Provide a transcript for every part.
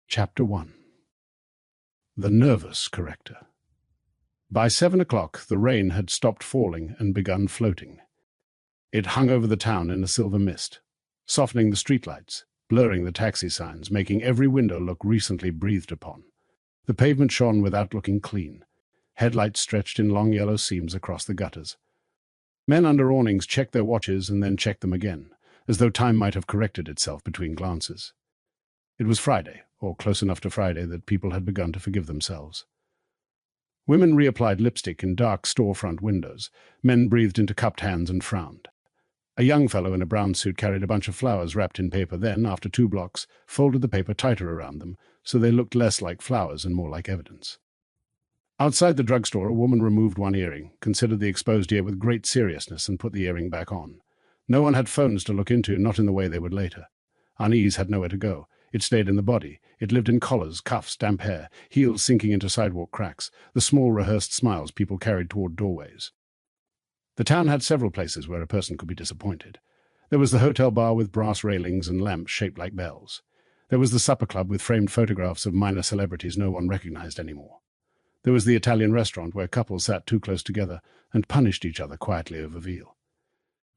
Chapter 1. The Nervous Corrector. By 7 o'clock the rain had stopped falling and begun floating. It hung over the town in a silver mist, softening the streetlights, blurring the taxi signs, making every window look recently breathed upon. The pavement shone without looking clean. Headlights stretched in long yellow seams across the gutters. Men under awnings checked their watches and then checked them again, as though time might have corrected itself between glances. It was Friday, or close enough to Friday that people had begun to forgive themselves. Women reapplied lipstick in dark storefront windows. Men breathed into cupped hands and frowned. A young fellow in a brown suit carried a bunch of flowers wrapped in paper, then, after 2 blocks, folded the paper tighter around them, so they looked less like flowers and more like evidence. Outside the drugstore, a woman removed one earring, considered the exposed ear with great seriousness, and put the earring back on. No one had phones to look into, not in the way they would later. Unease had nowhere to go. It stayed in the body. It lived in collars, cuffs, damp hair, heels sinking into sidewalk cracks, the small rehearsed smiles people carried toward doorways. The town had several places where a person could be disappointed. There was the hotel bar with brass railings and lamps shaped like bells. There was the supper club with framed photographs of minor celebrities no one recognized anymore. There was the Italian restaurant where couples sat too close together and punished each other quietly over veal.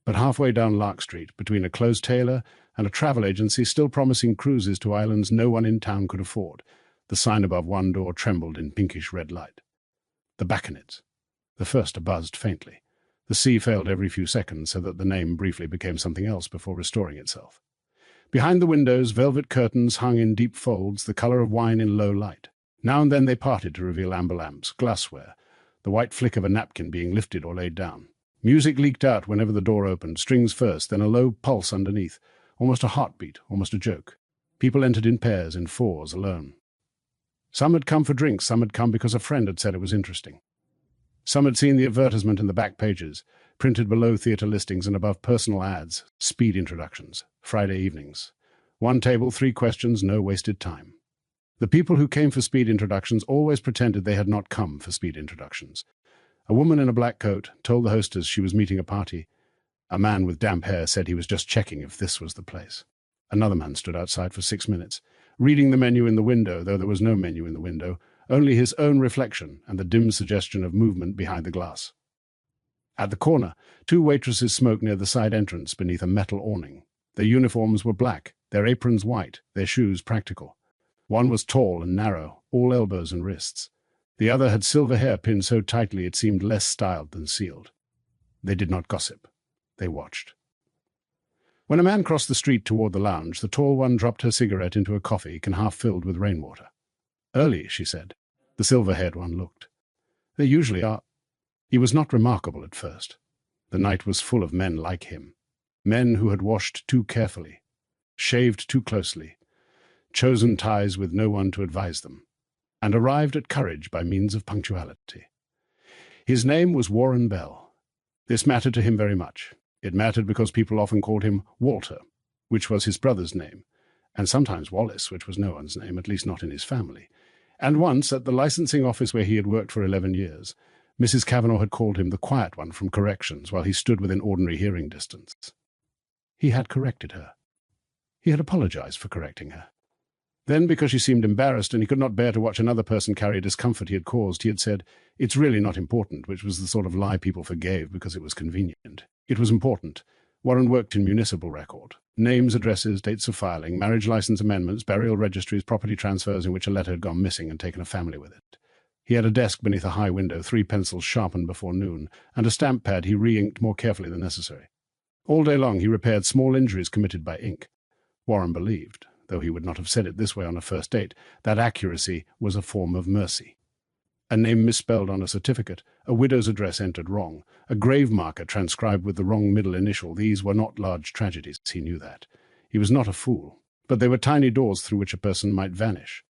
But halfway down Lark Street, between a closed tailor and a travel agency still promising cruises to islands no one in town could afford, the sign above one door trembled in pinkish red light. The Bacchanids. The first buzzed faintly. The sea failed every few seconds, so that the name briefly became something else before restoring itself. Behind the windows, velvet curtains hung in deep folds, the color of wine in low light. Now and then they parted to reveal amber lamps, glassware, the white flick of a napkin being lifted or laid down. Music leaked out whenever the door opened, strings first, then a low pulse underneath, almost a heartbeat, almost a joke. People entered in pairs, in fours, alone. Some had come for drinks, some had come because a friend had said it was interesting. Some had seen the advertisement in the back pages, printed below theatre listings and above personal ads, speed introductions, Friday evenings. 1 table, 3 questions, no wasted time. The people who came for speed introductions always pretended they had not come for speed introductions. A woman in a black coat told the hostess she was meeting a party. A man with damp hair said he was just checking if this was the place. Another man stood outside for 6 minutes, reading the menu in the window, though there was no menu in the window, only his own reflection and the dim suggestion of movement behind the glass. At the corner, 2 waitresses smoked near the side entrance beneath a metal awning. Their uniforms were black, their aprons white, their shoes practical. One was tall and narrow, all elbows and wrists. The other had silver hair pinned so tightly it seemed less styled than sealed. They did not gossip. They watched. When a man crossed the street toward the lounge, the tall one dropped her cigarette into a coffee can half filled with rainwater. "Early," she said. The silver-haired one looked. "They usually are." He was not remarkable at first. The night was full of men like him. Men who had washed too carefully, shaved too closely, chosen ties with no one to advise them, and arrived at courage by means of punctuality. His name was Warren Bell. This mattered to him very much. It mattered because people often called him Walter, which was his brother's name, and sometimes Wallace, which was no one's name, at least not in his family. And once, at the licensing office where he had worked for 11 years, Mrs. Cavanaugh had called him the quiet one from corrections while he stood within ordinary hearing distance. He had corrected her. He had apologized for correcting her. Then, because she seemed embarrassed and he could not bear to watch another person carry a discomfort he had caused, he had said, "It's really not important," which was the sort of lie people forgave because it was convenient. It was important. Warren worked in municipal record. Names, addresses, dates of filing, marriage license amendments, burial registries, property transfers in which a letter had gone missing and taken a family with it. He had a desk beneath a high window, 3 pencils sharpened before noon, and a stamp pad he re-inked more carefully than necessary. All day long he repaired small injuries committed by ink. Warren believed, though he would not have said it this way on a first date, that accuracy was a form of mercy. A name misspelled on a certificate, a widow's address entered wrong, a grave marker transcribed with the wrong middle initial, these were not large tragedies, he knew that. He was not a fool, but they were tiny doors through which a person might vanish.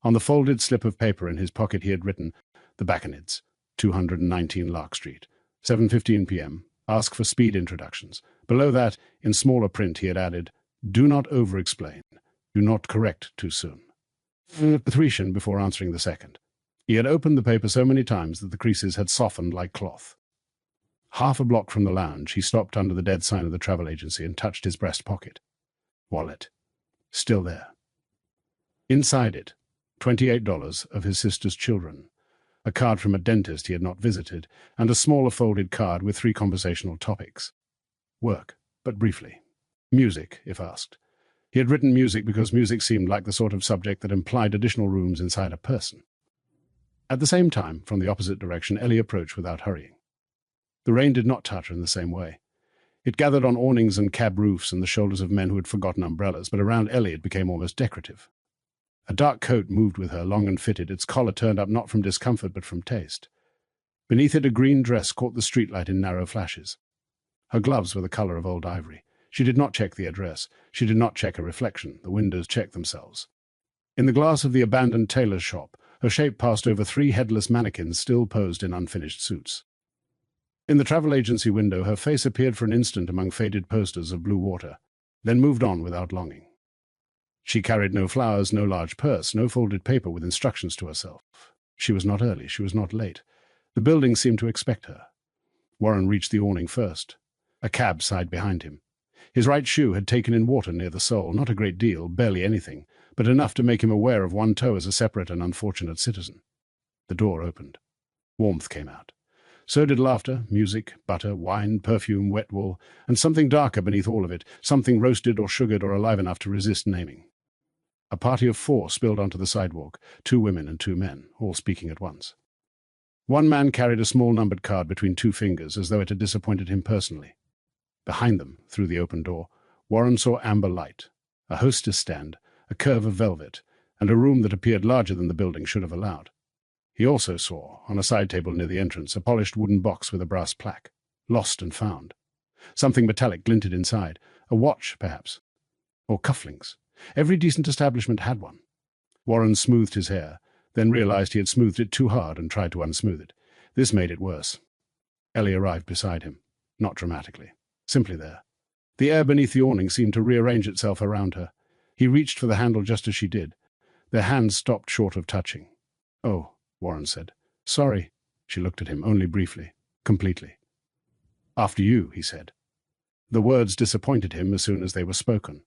On the folded slip of paper in his pocket he had written, "The Bacchanids, 219 Lark Street, 7:15 p.m., ask for speed introductions." Below that, in smaller print, he had added, "Do not over-explain. Do not correct too soon." Patrician before answering the second. He had opened the paper so many times that the creases had softened like cloth. Half a block from the lounge, he stopped under the dead sign of the travel agency and touched his breast pocket. Wallet. Still there. Inside it, $28 of his sister's children, a card from a dentist he had not visited, and a smaller folded card with 3 conversational topics. Work, but briefly. Music, if asked. He had written music because music seemed like the sort of subject that implied additional rooms inside a person. At the same time, from the opposite direction, Ellie approached without hurrying. The rain did not touch her in the same way. It gathered on awnings and cab roofs and the shoulders of men who had forgotten umbrellas, but around Ellie it became almost decorative. A dark coat moved with her, long and fitted, its collar turned up not from discomfort but from taste. Beneath it a green dress caught the streetlight in narrow flashes. Her gloves were the color of old ivory. She did not check the address. She did not check her reflection. The windows checked themselves. In the glass of the abandoned tailor's shop, her shape passed over 3 headless mannequins still posed in unfinished suits. In the travel agency window, her face appeared for an instant among faded posters of blue water, then moved on without longing. She carried no flowers, no large purse, no folded paper with instructions to herself. She was not early, she was not late. The building seemed to expect her. Warren reached the awning first. A cab sighed behind him. His right shoe had taken in water near the sole, not a great deal, barely anything, but enough to make him aware of one toe as a separate and unfortunate citizen. The door opened. Warmth came out. So did laughter, music, butter, wine, perfume, wet wool, and something darker beneath all of it, something roasted or sugared or alive enough to resist naming. A party of 4 spilled onto the sidewalk, 2 women and 2 men, all speaking at once. One man carried a small numbered card between 2 fingers, as though it had disappointed him personally. Behind them, through the open door, Warren saw amber light, a hostess stand, a curve of velvet, and a room that appeared larger than the building should have allowed. He also saw, on a side table near the entrance, a polished wooden box with a brass plaque, lost and found. Something metallic glinted inside, a watch, perhaps, or cufflinks. Every decent establishment had one. Warren smoothed his hair, then realized he had smoothed it too hard and tried to unsmooth it. This made it worse. Ellie arrived beside him, not dramatically, simply there. The air beneath the awning seemed to rearrange itself around her. He reached for the handle just as she did. Their hands stopped short of touching. "Oh," Warren said. "Sorry." She looked at him, only briefly, completely. "After you," he said. The words disappointed him as soon as they were spoken.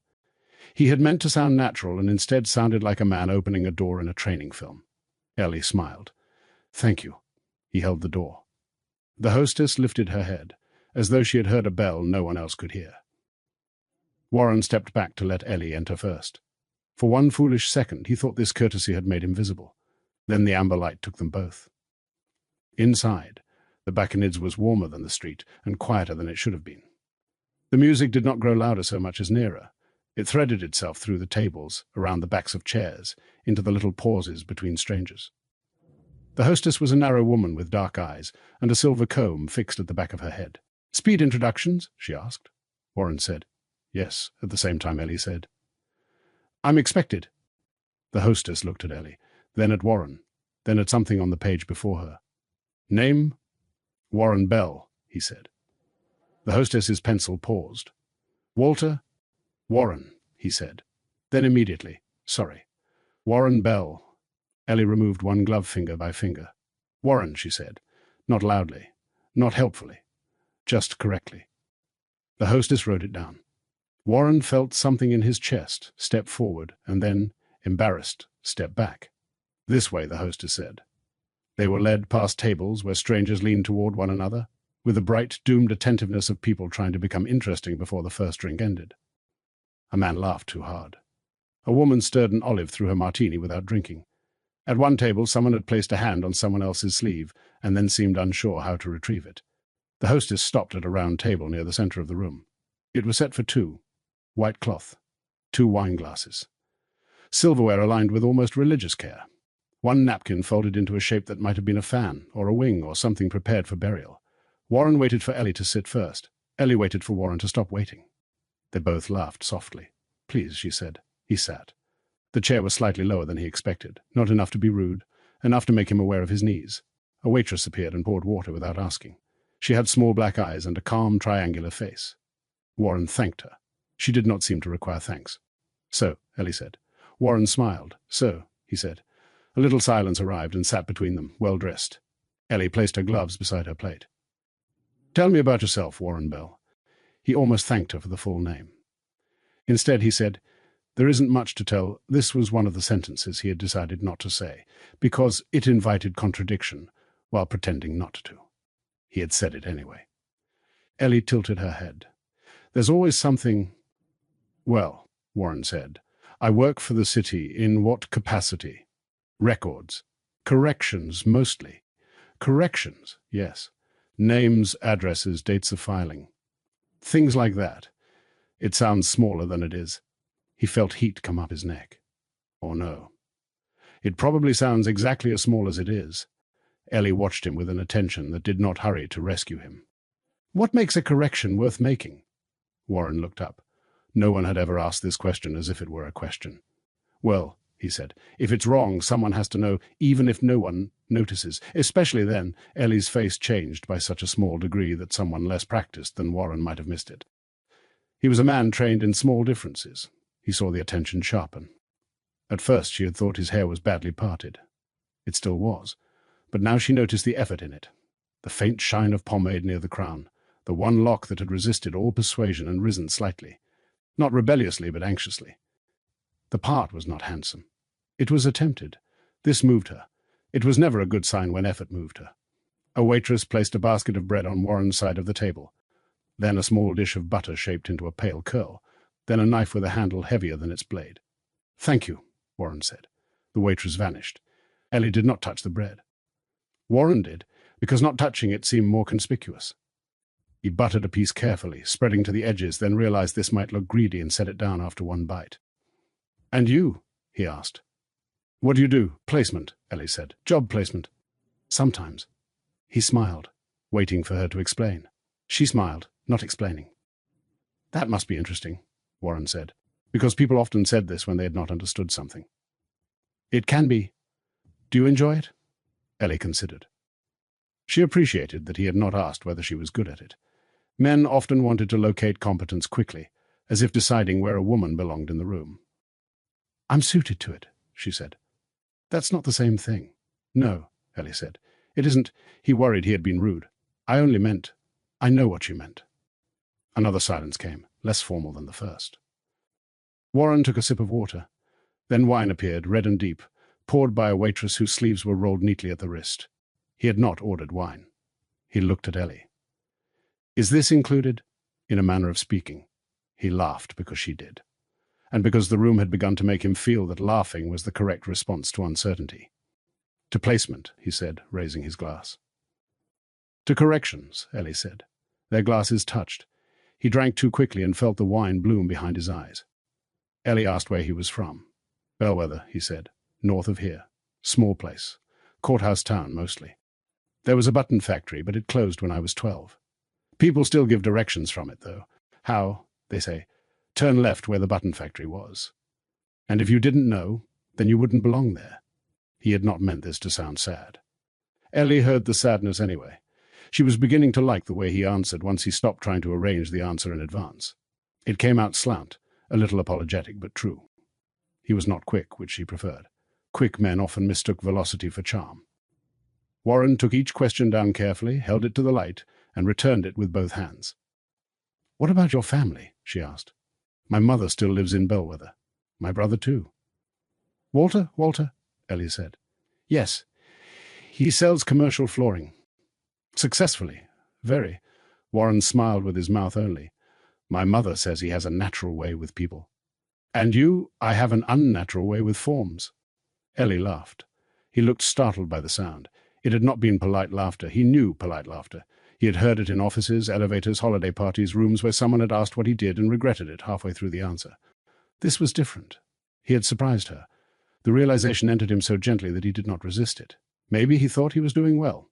He had meant to sound natural and instead sounded like a man opening a door in a training film. Ellie smiled. "Thank you." He held the door. The hostess lifted her head, as though she had heard a bell no one else could hear. Warren stepped back to let Ellie enter first. For one foolish second he thought this courtesy had made him visible. Then the amber light took them both. Inside, the Bacchanids was warmer than the street and quieter than it should have been. The music did not grow louder so much as nearer. It threaded itself through the tables, around the backs of chairs, into the little pauses between strangers. The hostess was a narrow woman with dark eyes and a silver comb fixed at the back of her head. "Speed introductions?" she asked. Warren said, "Yes," at the same time Ellie said, "I'm expected." The hostess looked at Ellie, then at Warren, then at something on the page before her. "Name?" "Warren Bell," he said. The hostess's pencil paused. "Walter?" "Warren," he said. Then immediately, "Sorry. Warren Bell." Ellie removed one glove finger by finger. "Warren," she said, not loudly, not helpfully, just correctly. The hostess wrote it down. Warren felt something in his chest, stepped forward, and then, embarrassed, stepped back. "This way," the hostess said. They were led past tables where strangers leaned toward one another, with the bright, doomed attentiveness of people trying to become interesting before the first drink ended. A man laughed too hard. A woman stirred an olive through her martini without drinking. At one table, someone had placed a hand on someone else's sleeve and then seemed unsure how to retrieve it. The hostess stopped at a round table near the center of the room. It was set for 2. White cloth. 2 wine glasses. Silverware aligned with almost religious care. One napkin folded into a shape that might have been a fan, or a wing, or something prepared for burial. Warren waited for Ellie to sit first. Ellie waited for Warren to stop waiting. They both laughed softly. "Please," she said. He sat. The chair was slightly lower than he expected, not enough to be rude, enough to make him aware of his knees. A waitress appeared and poured water without asking. She had small black eyes and a calm, triangular face. Warren thanked her. She did not seem to require thanks. "So," Ellie said. Warren smiled. "So," he said. A little silence arrived and sat between them, well-dressed. Ellie placed her gloves beside her plate. "Tell me about yourself, Warren Bell." He almost thanked her for the full name. Instead he said, There isn't much to tell. This was one of the sentences he had decided not to say, because it invited contradiction, while pretending not to. He had said it anyway. Ellie tilted her head. There's always something... Well, Warren said, I work for the city. In what capacity? Records. Corrections, mostly. Corrections, yes. Names, addresses, dates of filing. Things like that. It sounds smaller than it is. He felt heat come up his neck. Or no. It probably sounds exactly as small as it is. Ellie watched him with an attention that did not hurry to rescue him. What makes a correction worth making? Warren looked up. No one had ever asked this question as if it were a question. Well, he said, if it's wrong, someone has to know, even if no one notices. Especially then, Ellie's face changed by such a small degree that someone less practiced than Warren might have missed it. He was a man trained in small differences. He saw the attention sharpen. At first she had thought his hair was badly parted. It still was, but now she noticed the effort in it, the faint shine of pomade near the crown, the one lock that had resisted all persuasion and risen slightly, not rebelliously but anxiously. The part was not handsome. It was attempted. This moved her. It was never a good sign when effort moved her. A waitress placed a basket of bread on Warren's side of the table, then a small dish of butter shaped into a pale curl, then a knife with a handle heavier than its blade. Thank you, Warren said. The waitress vanished. Ellie did not touch the bread. Warren did, because not touching it seemed more conspicuous. He buttered a piece carefully, spreading to the edges, then realized this might look greedy and set it down after one bite. And you? He asked. What do you do? Placement, Ellie said. Job placement. Sometimes. He smiled, waiting for her to explain. She smiled, not explaining. That must be interesting, Warren said, because people often said this when they had not understood something. It can be. Do you enjoy it? Ellie considered. She appreciated that he had not asked whether she was good at it. Men often wanted to locate competence quickly, as if deciding where a woman belonged in the room. I'm suited to it, she said. That's not the same thing. No, Ellie said. It isn't. He worried he had been rude. I only meant... I know what you meant. Another silence came, less formal than the first. Warren took a sip of water. Then wine appeared, red and deep, poured by a waitress whose sleeves were rolled neatly at the wrist. He had not ordered wine. He looked at Ellie. Is this included? In a manner of speaking. He laughed because she did, and because the room had begun to make him feel that laughing was the correct response to uncertainty. To placement, he said, raising his glass. To corrections, Ellie said. Their glasses touched. He drank too quickly and felt the wine bloom behind his eyes. Ellie asked where he was from. Bellwether, he said. North of here. Small place. Courthouse town, mostly. There was a button factory, but it closed when I was 12. People still give directions from it, though. How, they say, turn left where the button factory was. And if you didn't know, then you wouldn't belong there. He had not meant this to sound sad. Ellie heard the sadness anyway. She was beginning to like the way he answered once he stopped trying to arrange the answer in advance. It came out slant, a little apologetic, but true. He was not quick, which she preferred. Quick men often mistook velocity for charm. Warren took each question down carefully, held it to the light, and returned it with both hands. What about your family? She asked. My mother still lives in Bellwether. My brother too. Walter, Ellie said. Yes. He sells commercial flooring. Successfully. Very. Warren smiled with his mouth only. My mother says he has a natural way with people. And you, I have an unnatural way with forms. Ellie laughed. He looked startled by the sound. It had not been polite laughter. He knew polite laughter. He had heard it in offices, elevators, holiday parties, rooms where someone had asked what he did and regretted it halfway through the answer. This was different. He had surprised her. The realization entered him so gently that he did not resist it. Maybe he thought he was doing well.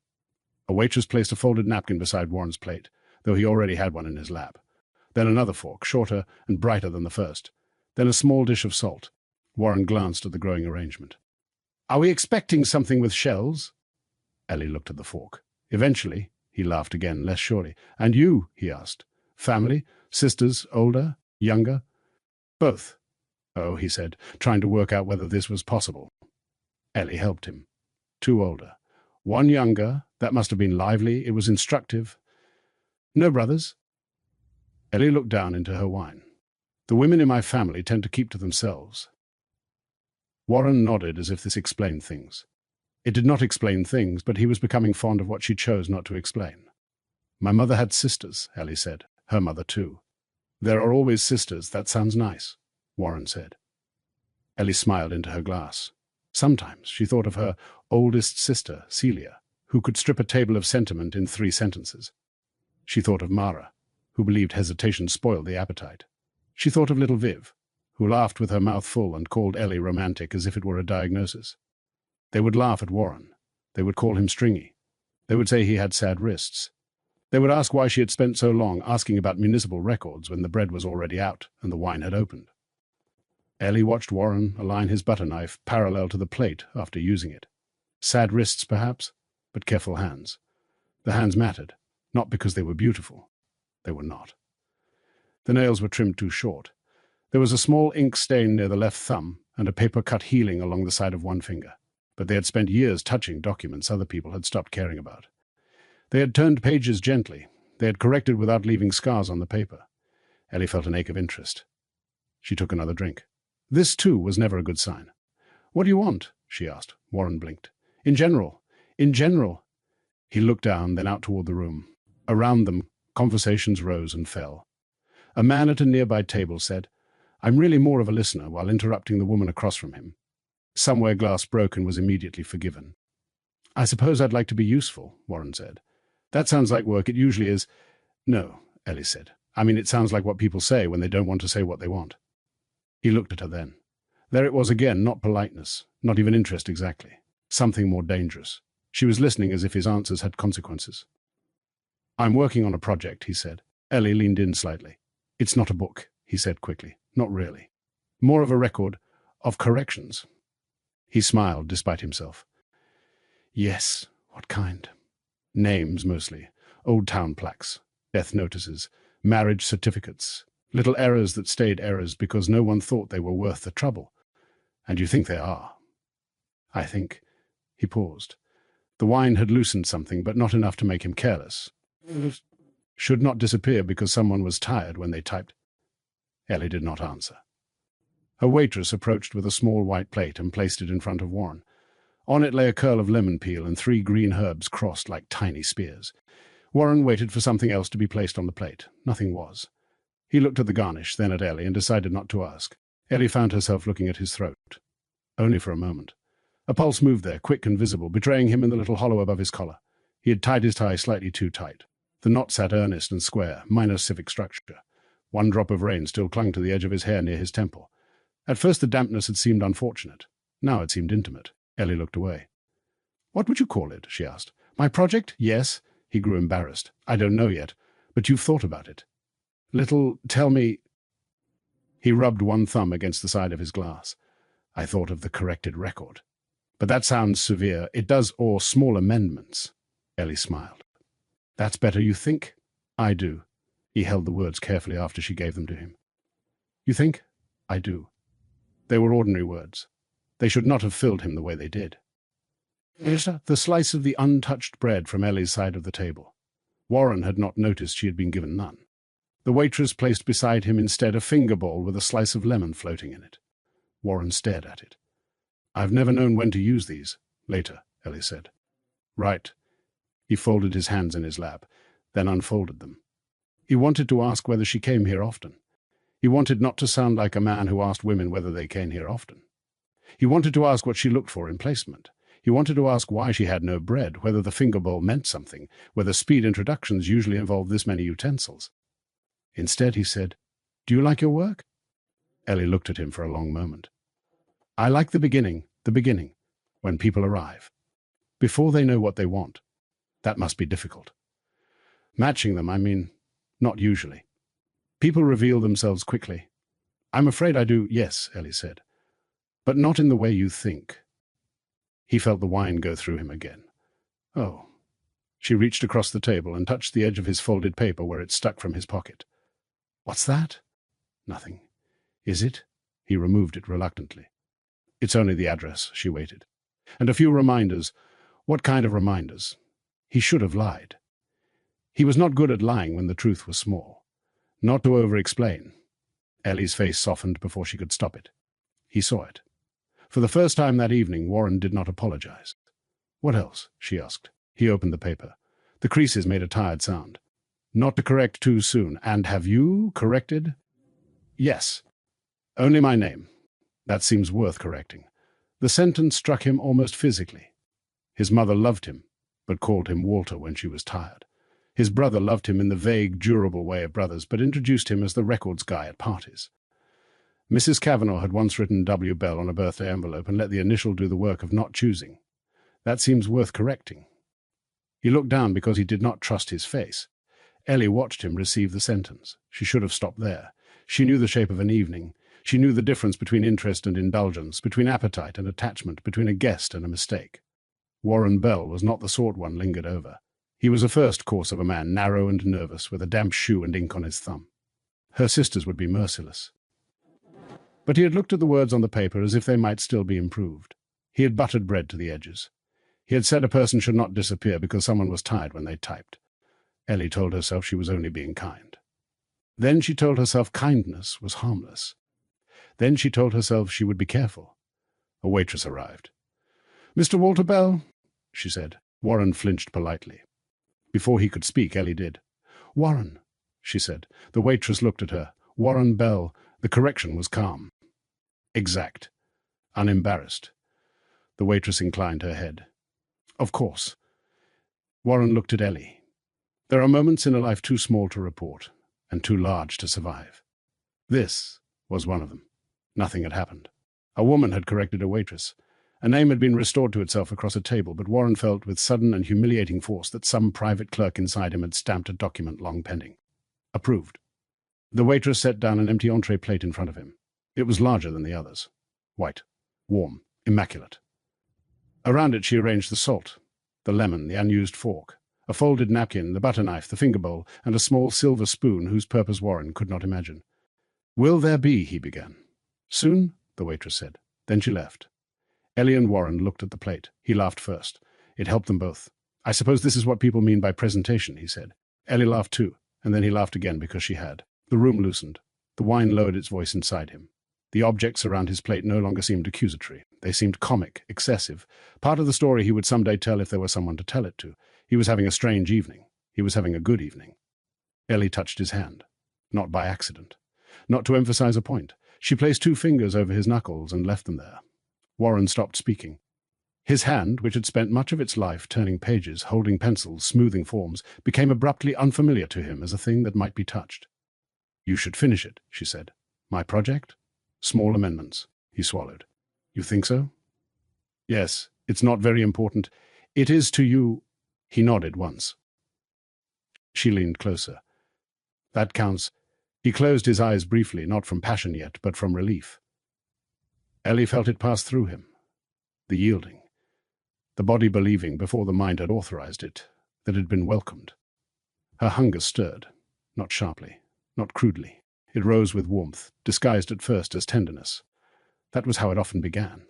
A waitress placed a folded napkin beside Warren's plate, though he already had one in his lap. Then another fork, shorter and brighter than the first. Then a small dish of salt. Warren glanced at the growing arrangement. Are we expecting something with shells? Ellie looked at the fork. Eventually, he laughed again, less surely. And you? He asked. Family? Sisters? Older? Younger? Both. Oh, he said, trying to work out whether this was possible. Ellie helped him. 2 older. 1 younger. That must have been lively. It was instructive. No brothers? Ellie looked down into her wine. The women in my family tend to keep to themselves." Warren nodded as if this explained things. It did not explain things, but he was becoming fond of what she chose not to explain. "My mother had sisters," Ellie said. "Her mother too." "There are always sisters. That sounds nice," Warren said. Ellie smiled into her glass. Sometimes she thought of her oldest sister, Celia, who could strip a table of sentiment in 3 sentences. She thought of Mara, who believed hesitation spoiled the appetite. She thought of little Viv, who laughed with her mouth full and called Ellie romantic as if it were a diagnosis. They would laugh at Warren. They would call him stringy. They would say he had sad wrists. They would ask why she had spent so long asking about municipal records when the bread was already out and the wine had opened. Ellie watched Warren align his butter knife parallel to the plate after using it. Sad wrists, perhaps, but careful hands. The hands mattered, not because they were beautiful. They were not. The nails were trimmed too short. There was a small ink stain near the left thumb and a paper cut healing along the side of one finger. But they had spent years touching documents other people had stopped caring about. They had turned pages gently. They had corrected without leaving scars on the paper. Ellie felt an ache of interest. She took another drink. This, too, was never a good sign. "What do you want?" she asked. Warren blinked. In general. He looked down, then out toward the room. Around them, conversations rose and fell. A man at a nearby table said, "I'm really more of a listener," while interrupting the woman across from him. Somewhere glass broke and was immediately forgiven. "I suppose I'd like to be useful," Warren said. "That sounds like work. It usually is." "No," Ellie said. "I mean, it sounds like what people say when they don't want to say what they want." He looked at her then. There it was again, not politeness, not even interest exactly. Something more dangerous. She was listening as if his answers had consequences. "I'm working on a project," he said. Ellie leaned in slightly. "It's not a book," he said quickly. "Not really. More of a record of corrections." He smiled despite himself. "Yes, what kind?" "Names, mostly. Old town plaques, death notices, marriage certificates, little errors that stayed errors because no one thought they were worth the trouble. And you think they are." "I think." He paused. The wine had loosened something, but not enough to make him careless. "Should not disappear because someone was tired when they typed." Ellie did not answer. A waitress approached with a small white plate and placed it in front of Warren. On it lay a curl of lemon peel and 3 green herbs crossed like tiny spears. Warren waited for something else to be placed on the plate. Nothing was. He looked at the garnish, then at Ellie, and decided not to ask. Ellie found herself looking at his throat. Only for a moment. A pulse moved there, quick and visible, betraying him in the little hollow above his collar. He had tied his tie slightly too tight. The knot sat earnest and square, minor civic structure. One drop of rain still clung to the edge of his hair near his temple. At first the dampness had seemed unfortunate. Now it seemed intimate. Ellie looked away. "What would you call it?" she asked. "My project? Yes." He grew embarrassed. "I don't know yet, but you've thought about it." Tell me." He rubbed one thumb against the side of his glass. "I thought of the corrected record. But that sounds severe. It does, or small amendments." Ellie smiled. "That's better, you think?" "I do." He held the words carefully after she gave them to him. "You think?" "I do." They were ordinary words. They should not have filled him the way they did. The slice of the untouched bread from Ellie's side of the table. Warren had not noticed she had been given none. The waitress placed beside him instead a finger bowl with a slice of lemon floating in it. Warren stared at it. "I've never known when to use these." "Later," Ellie said. "Right." He folded his hands in his lap, then unfolded them. He wanted to ask whether she came here often. He wanted not to sound like a man who asked women whether they came here often. He wanted to ask what she looked for in placement. He wanted to ask why she had no bread, whether the finger bowl meant something, whether speed introductions usually involved this many utensils. Instead, he said, "Do you like your work?" Ellie looked at him for a long moment. "I like the beginning, when people arrive. Before they know what they want. That must be difficult. Matching them, I mean, not usually. People reveal themselves quickly." "I'm afraid I do, yes," Ellie said. "But not in the way you think." He felt the wine go through him again. "Oh." She reached across the table and touched the edge of his folded paper where it stuck from his pocket. "What's that?" "Nothing." "Is it?" He removed it reluctantly. "It's only the address," she waited. "And a few reminders." What kind of reminders? He should have lied. He was not good at lying when the truth was small. Not to over-explain. Ellie's face softened before she could stop it. He saw it. For the first time that evening, Warren did not apologize. "What else?" she asked. He opened the paper. The creases made a tired sound. "Not to correct too soon. And have you corrected?" "Yes. Only my name. That seems worth correcting." The sentence struck him almost physically. His mother loved him, but called him Walter when she was tired. His brother loved him in the vague, durable way of brothers, but introduced him as the records guy at parties. Mrs. Kavanagh had once written W. Bell on a birthday envelope and let the initial do the work of not choosing. That seems worth correcting. He looked down because he did not trust his face. Ellie watched him receive the sentence. She should have stopped there. She knew the shape of an evening. She knew the difference between interest and indulgence, between appetite and attachment, between a guest and a mistake. Warren Bell was not the sort one lingered over. He was a first course of a man, narrow and nervous, with a damp shoe and ink on his thumb. Her sisters would be merciless. But he had looked at the words on the paper as if they might still be improved. He had buttered bread to the edges. He had said a person should not disappear because someone was tired when they typed. Ellie told herself she was only being kind. Then she told herself kindness was harmless. Then she told herself she would be careful. A waitress arrived. "Mr. Walter Bell," she said. Warren flinched politely. Before he could speak, Ellie did. "Warren," she said. The waitress looked at her. Warren Bell. The correction was calm. Exact. Unembarrassed. The waitress inclined her head. "Of course." Warren looked at Ellie. There are moments in a life too small to report, and too large to survive. This was one of them. Nothing had happened. A woman had corrected a waitress. A name had been restored to itself across a table, but Warren felt with sudden and humiliating force that some private clerk inside him had stamped a document long pending. Approved. The waitress set down an empty entree plate in front of him. It was larger than the others. White. Warm. Immaculate. Around it she arranged the salt, the lemon, the unused fork, a folded napkin, the butter knife, the finger bowl, and a small silver spoon whose purpose Warren could not imagine. "Will there be?" he began. "Soon," the waitress said. Then she left. Ellie and Warren looked at the plate. He laughed first. It helped them both. "I suppose this is what people mean by presentation," he said. Ellie laughed too, and then he laughed again because she had. The room loosened. The wine lowered its voice inside him. The objects around his plate no longer seemed accusatory. They seemed comic, excessive, part of the story he would someday tell if there were someone to tell it to. He was having a strange evening. He was having a good evening. Ellie touched his hand. Not by accident. Not to emphasize a point. She placed 2 fingers over his knuckles and left them there. Warren stopped speaking. His hand, which had spent much of its life turning pages, holding pencils, smoothing forms, became abruptly unfamiliar to him as a thing that might be touched. "You should finish it," she said. "My project? Small amendments." He swallowed. "You think so?" "Yes, it's not very important. It is to you." He nodded once. She leaned closer. "That counts." He closed his eyes briefly, not from passion yet, but from relief. Ellie felt it pass through him. The yielding. The body believing, before the mind had authorized it, that it had been welcomed. Her hunger stirred, not sharply, not crudely. It rose with warmth, disguised at first as tenderness. That was how it often began.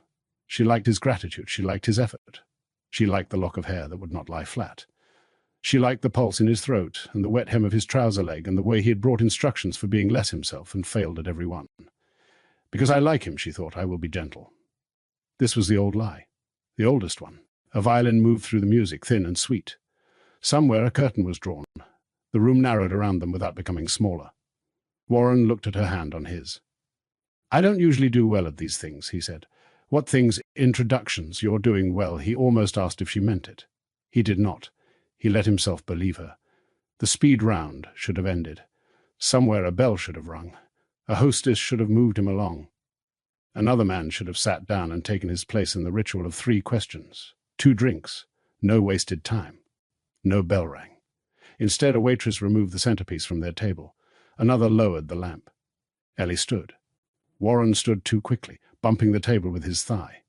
She liked his gratitude, she liked his effort. She liked the lock of hair that would not lie flat. She liked the pulse in his throat, and the wet hem of his trouser leg, and the way he had brought instructions for being less himself and failed at every one. Because I like him, she thought, I will be gentle. This was the old lie, the oldest one. A violin moved through the music, thin and sweet. Somewhere a curtain was drawn. The room narrowed around them without becoming smaller. Warren looked at her hand on his. "I don't usually do well at these things," he said. "What things? Introductions. You're doing well." He almost asked if she meant it. He did not. He let himself believe her. The speed round should have ended. Somewhere a bell should have rung. A hostess should have moved him along. Another man should have sat down and taken his place in the ritual of 3 questions, 2 drinks, no wasted time. No bell rang. Instead, a waitress removed the centerpiece from their table. Another lowered the lamp. Ellie stood. Warren stood too quickly, bumping the table with his thigh.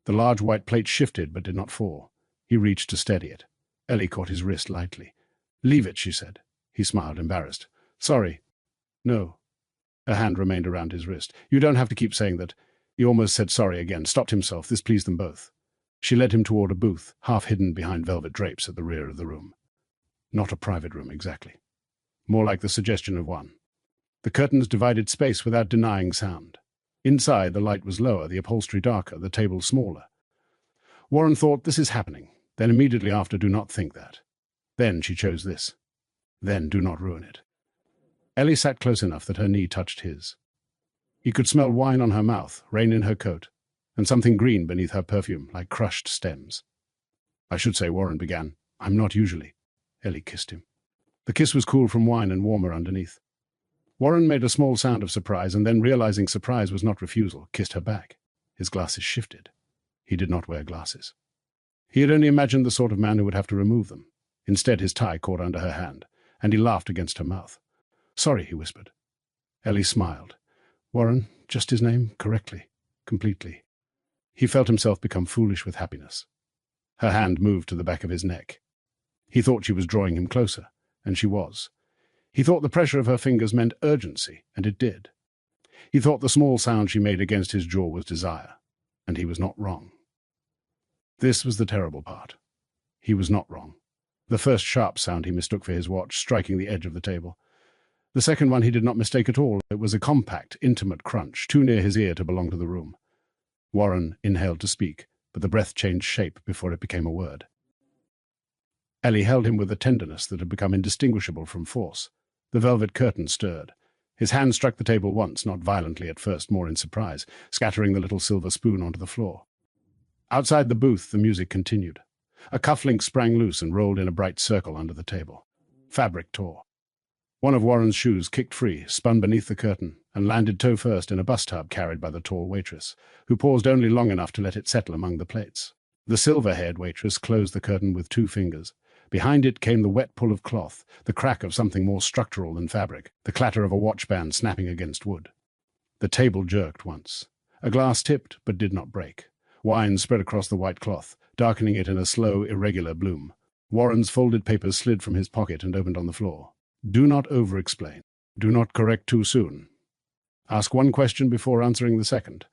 The large white plate shifted but did not fall. He reached to steady it. Ellie caught his wrist lightly. "Leave it," she said. He smiled, embarrassed. "Sorry." "No." Her hand remained around his wrist. "You don't have to keep saying that." He almost said sorry again, stopped himself. This pleased them both. She led him toward a booth, half hidden behind velvet drapes at the rear of the room. Not a private room, exactly. More like the suggestion of one. The curtains divided space without denying sound. Inside, the light was lower, the upholstery darker, the table smaller. Warren thought, this is happening. Then immediately after, do not think that. Then she chose this. Then do not ruin it. Ellie sat close enough that her knee touched his. He could smell wine on her mouth, rain in her coat, and something green beneath her perfume, like crushed stems. I should say, Warren began. I'm not usually. Ellie kissed him. The kiss was cool from wine and warmer underneath. Warren made a small sound of surprise, and then, realizing surprise was not refusal, kissed her back. His glasses shifted. He did not wear glasses. He had only imagined the sort of man who would have to remove them. Instead, his tie caught under her hand, and he laughed against her mouth. Sorry, he whispered. Ellie smiled. Warren, just his name, correctly, completely. He felt himself become foolish with happiness. Her hand moved to the back of his neck. He thought she was drawing him closer, and she was. He thought the pressure of her fingers meant urgency, and it did. He thought the small sound she made against his jaw was desire, and he was not wrong. This was the terrible part. He was not wrong. The first sharp sound he mistook for his watch, striking the edge of the table. The second one he did not mistake at all. It was a compact, intimate crunch, too near his ear to belong to the room. Warren inhaled to speak, but the breath changed shape before it became a word. Ellie held him with a tenderness that had become indistinguishable from force. The velvet curtain stirred. His hand struck the table once, not violently at first, more in surprise, scattering the little silver spoon onto the floor. Outside the booth, the music continued. A cufflink sprang loose and rolled in a bright circle under the table. Fabric tore. One of Warren's shoes kicked free, spun beneath the curtain, and landed toe first in a bus tub carried by the tall waitress, who paused only long enough to let it settle among the plates. The silver-haired waitress closed the curtain with 2 fingers. Behind it came the wet pull of cloth, the crack of something more structural than fabric, the clatter of a watchband snapping against wood. The table jerked once. A glass tipped, but did not break. Wine spread across the white cloth, darkening it in a slow, irregular bloom. Warren's folded papers slid from his pocket and opened on the floor. Do not over-explain. Do not correct too soon. Ask one question before answering the second.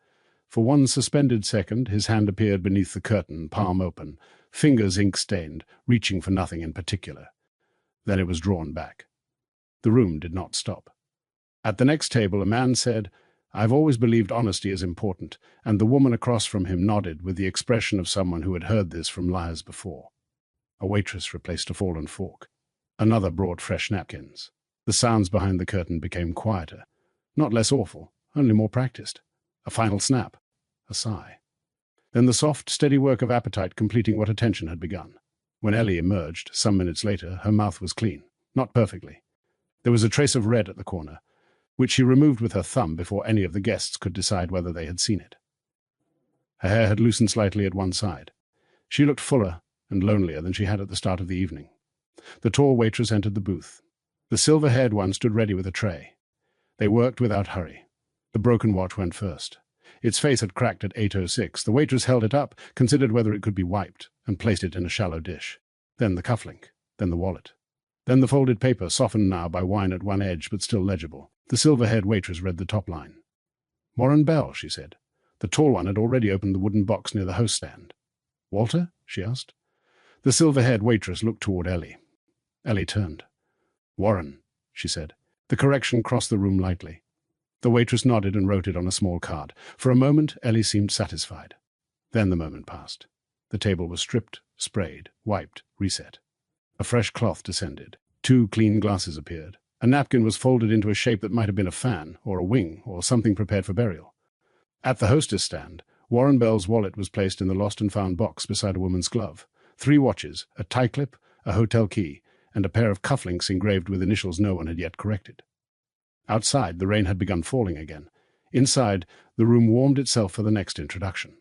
For one suspended second, his hand appeared beneath the curtain, palm open, fingers ink-stained, reaching for nothing in particular. Then it was drawn back. The room did not stop. At the next table, a man said, I've always believed honesty is important, and the woman across from him nodded with the expression of someone who had heard this from liars before. A waitress replaced a fallen fork. Another brought fresh napkins. The sounds behind the curtain became quieter, not less awful, only more practiced. A final snap, a sigh. Then the soft, steady work of appetite completing what attention had begun. When Ellie emerged, some minutes later, her mouth was clean, not perfectly. There was a trace of red at the corner, which she removed with her thumb before any of the guests could decide whether they had seen it. Her hair had loosened slightly at one side. She looked fuller and lonelier than she had at the start of the evening. The tall waitress entered the booth. The silver-haired one stood ready with a tray. They worked without hurry. The broken watch went first. Its face had cracked at 8:06. The waitress held it up, considered whether it could be wiped, and placed it in a shallow dish. Then the cufflink. Then the wallet. Then the folded paper, softened now by wine at one edge, but still legible. The silver-haired waitress read the top line. Warren Bell, she said. The tall one had already opened the wooden box near the host stand. Walter? She asked. The silver-haired waitress looked toward Ellie. Ellie turned. Warren, she said. The correction crossed the room lightly. The waitress nodded and wrote it on a small card. For a moment, Ellie seemed satisfied. Then the moment passed. The table was stripped, sprayed, wiped, reset. A fresh cloth descended. 2 clean glasses appeared. A napkin was folded into a shape that might have been a fan, or a wing, or something prepared for burial. At the hostess stand, Warren Bell's wallet was placed in the lost-and-found box beside a woman's glove. 3 watches, a tie clip, a hotel key, and a pair of cufflinks engraved with initials no one had yet corrected. Outside, the rain had begun falling again. Inside, the room warmed itself for the next introduction.